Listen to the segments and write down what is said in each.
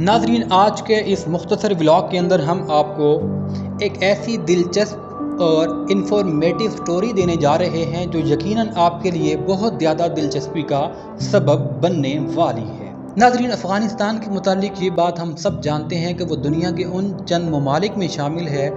नाजरीन, आज के इस मुख्तसर व्लॉग के अंदर हम आपको एक ऐसी दिलचस्प और इन्फॉर्मेटिव स्टोरी देने जा रहे हैं जो यकीनन आपके लिए बहुत ज़्यादा दिलचस्पी का सबब बनने वाली है। नाजरीन, अफ़गानिस्तान के मुतालिक ये बात हम सब जानते हैं कि वो दुनिया के उन चंद ममालिक में शामिल है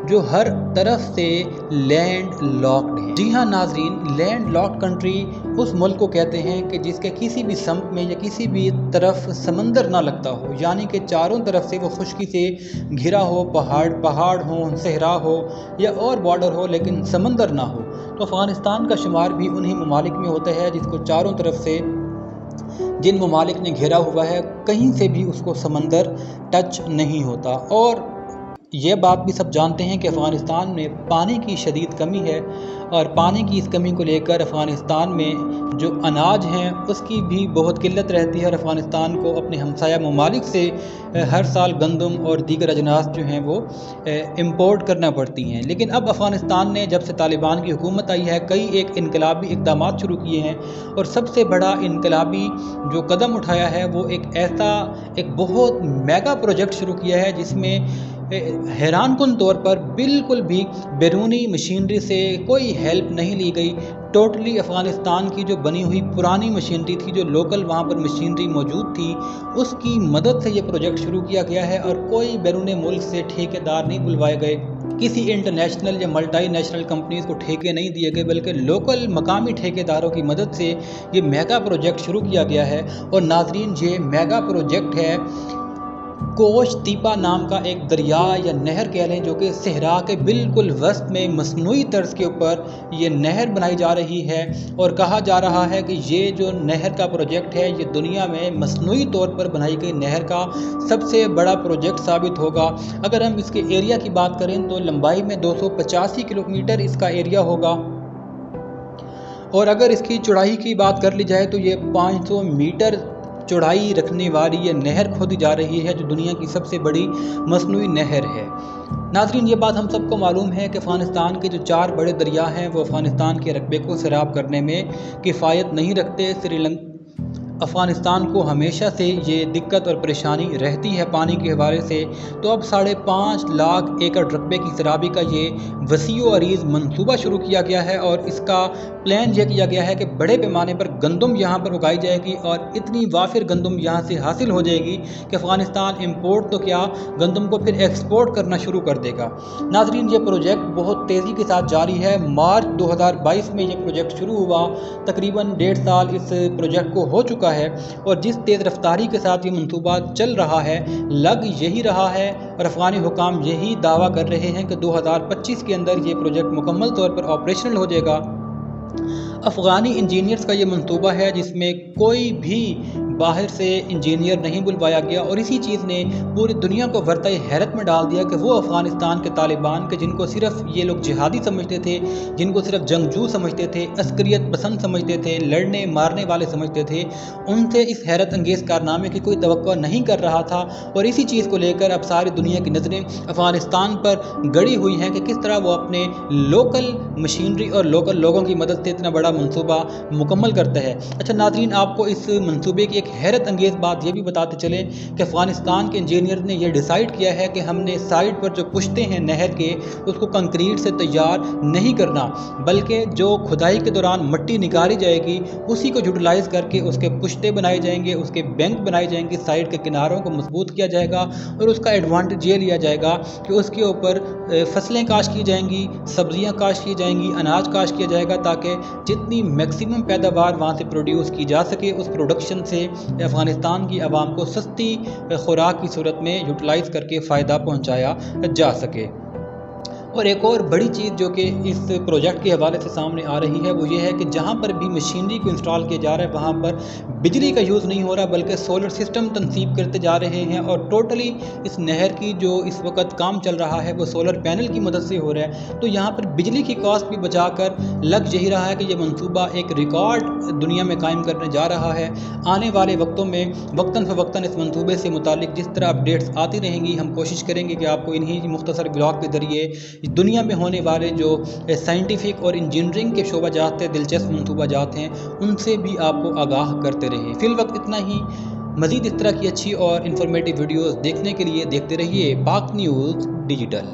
जो हर तरफ से लैंड लॉक्ड है। जी हाँ नाजरीन, लैंड लॉक्ड कंट्री उस मुल्क को कहते हैं कि जिसके किसी भी सम्प में या किसी भी तरफ समंदर ना लगता हो, यानी कि चारों तरफ से वो खुश्की से घिरा हो, पहाड़ हो, सहरा हो या और बॉर्डर हो, लेकिन समंदर ना हो। तो अफ़गानिस्तान का शुमार भी उन्हीं ममालिक में होता है जिसको चारों तरफ से, जिन ममालिक ने घेरा हुआ है, कहीं से भी उसको समंदर टच नहीं होता। और ये बात भी सब जानते हैं कि अफ़गानिस्तान में पानी की शदीद कमी है और पानी की इस कमी को लेकर अफ़गानिस्तान में जो अनाज हैं उसकी भी बहुत किल्लत रहती है और अफ़गानिस्तान को अपने हमसाया ममालिक से हर साल गंदम और दीगर अजनास जो हैं वो इम्पोर्ट करना पड़ती हैं। लेकिन अब अफ़गानिस्तान ने जब से तालिबान की हुकूमत आई है, कई एक इनकलाबी इक़दामात शुरू किए हैं और सबसे बड़ा इनकलाबी जो कदम उठाया है वो एक बहुत मेगा प्रोजेक्ट शुरू किया है जिसमें हैरान कुन तौर पर बिल्कुल भी बैरूनी मशीनरी से कोई हेल्प नहीं ली गई। टोटली अफ़गानिस्तान की जो बनी हुई पुरानी मशीनरी थी, जो लोकल वहाँ पर मशीनरी मौजूद थी, उसकी मदद से ये प्रोजेक्ट शुरू किया गया है और कोई बैरून मुल्क से ठेकेदार नहीं बुलवाए गए, किसी इंटरनेशनल या मल्टी नेशनल कंपनीज़ को ठेके नहीं दिए गए, बल्कि लोकल मकामी ठेकेदारों की मदद से ये मेगा प्रोजेक्ट शुरू किया गया है। और नाजरीन, ये मेगा प्रोजेक्ट है कोश तीपा नाम का एक दरिया या नहर कह लें, जो कि सहरा के बिल्कुल वस्त में मसनूई तर्ज के ऊपर ये नहर बनाई जा रही है। और कहा जा रहा है कि ये जो नहर का प्रोजेक्ट है ये दुनिया में मसनूई तौर पर बनाई गई नहर का सबसे बड़ा प्रोजेक्ट साबित होगा। अगर हम इसके एरिया की बात करें तो लंबाई में 285 किलोमीटर इसका एरिया होगा और अगर इसकी चौड़ाई की बात कर ली जाए तो ये 500 मीटर चौड़ाई रखने वाली ये नहर खोदी जा रही है जो दुनिया की सबसे बड़ी मसनूई नहर है। नाजरीन, ये बात हम सबको मालूम है कि अफ़गानिस्तान के जो 4 बड़े दरिया हैं वो अफ़गानिस्तान के रकबे को सैराब करने में किफ़ायत नहीं रखते। अफ़गानिस्तान को हमेशा से ये दिक्कत और परेशानी रहती है पानी के हवाले से। तो अब 5.5 लाख एकड़ रकबे की सैराबी का ये वसी व अरीज़ मंसूबा शुरू किया गया है और इसका प्लान ये किया गया है कि बड़े पैमाने पर गंदम यहाँ पर उगाई जाएगी और इतनी वाफिर गंदम यहाँ से हासिल हो जाएगी कि अफ़गानिस्तान इम्पोर्ट तो क्या, गंदम को फिर एक्सपोर्ट करना शुरू कर देगा। नाजरीन, ये प्रोजेक्ट बहुत तेज़ी के साथ जारी है। मार्च 2022 में ये प्रोजेक्ट शुरू हुआ, तकरीबन 1.5 साल इस प्रोजेक्ट को हो चुका है और जिस तेज़ रफ्तारी के साथ ये मंसूबा चल रहा है, लग यही रहा है और अफ़गानी हुकाम यही दावा कर रहे हैं कि 2025 के अंदर ये प्रोजेक्ट मुकम्मल तौर पर ऑपरेशनल हो जाएगा। अफ़गानी इंजीनियर्स का ये मंसूबा है जिसमें कोई भी बाहर से इंजीनियर नहीं बुलवाया गया और इसी चीज़ ने पूरी दुनिया को वर्ताए हैरत में डाल दिया कि वो अफ़गानिस्तान के तालिबान के, जिनको सिर्फ ये लोग जिहादी समझते थे, जिनको सिर्फ जंगजू समझते थे, अस्करियत पसंद समझते थे, लड़ने मारने वाले समझते थे, उनसे इस हैरत अंगेज़ कारनामे की कोई तवक्को नहीं कर रहा था। और इसी चीज़ को लेकर अब सारी दुनिया की नज़रें अफ़गानिस्तान पर गड़ी हुई हैं कि किस तरह वो अपने लोकल मशीनरी और लोकल लोगों की मदद से इतना बड़ा मंसूबा मुकम्मल करता है। अच्छा नाजरीन, आपको इस मंसूबे की एक हैरत अंगेज़ बात ये भी बताते चलें कि अफ़गानिस्तान के इंजीनियर ने यह डिसाइड किया है कि हमने साइड पर जो पुश्ते हैं नहर के, उसको कंक्रीट से तैयार नहीं करना, बल्कि जो खुदाई के दौरान मिट्टी निकाली जाएगी उसी को यूटिलाइज़ करके उसके पुश्ते बनाए जाएंगे, उसके बैंक बनाए जाएंगे, साइड के किनारों को मजबूत किया जाएगा और उसका एडवांटेज ये लिया जाएगा कि उसके ऊपर फसलें काश्त की जाएंगी, सब्जियाँ काश्त की जाएंगी, अनाज काश्त किया जाएगा, ताकि जितनी मैक्सिमम पैदावार वहाँ से प्रोड्यूस की जा सके, उस प्रोडक्शन से अफ़गानिस्तान की आवाम को सस्ती खुराक की सूरत में यूटिलाइज़ करके फ़ायदा पहुँचाया जा सके। और एक और बड़ी चीज़ जो कि इस प्रोजेक्ट के हवाले से सामने आ रही है वो ये है कि जहाँ पर भी मशीनरी को इंस्टॉल किया जा रहा है वहाँ पर बिजली का यूज़ नहीं हो रहा, बल्कि सोलर सिस्टम तनसीब करते जा रहे हैं और टोटली इस नहर की जो इस वक्त काम चल रहा है वो सोलर पैनल की मदद से हो रहा है। तो यहाँ पर बिजली की कॉस्ट भी बचाकर लग यही रहा है कि ये मंसूबा एक रिकॉर्ड दुनिया में कायम करने जा रहा है। आने वाले वक्तों में वक्तन फ़वक्तन इस मंसूबे से मुतालिक जिस तरह अपडेट्स आती रहेंगी, हम कोशिश करेंगे कि आपको इन्हीं मुख्तसर ब्लॉग के ज़रिए दुनिया में होने वाले जो साइंटिफिक और इंजीनियरिंग के शोबाजात दिलचस्प मंसूबाजात हैं उनसे भी आपको आगाह करते रहें। फ़िल वक्त इतना ही। مزید اس طرح کی اچھی اور انفارمیٹیو ویڈیوز دیکھنے کے لیے دیکھتے رہیے پاک نیوز ڈیجیٹل۔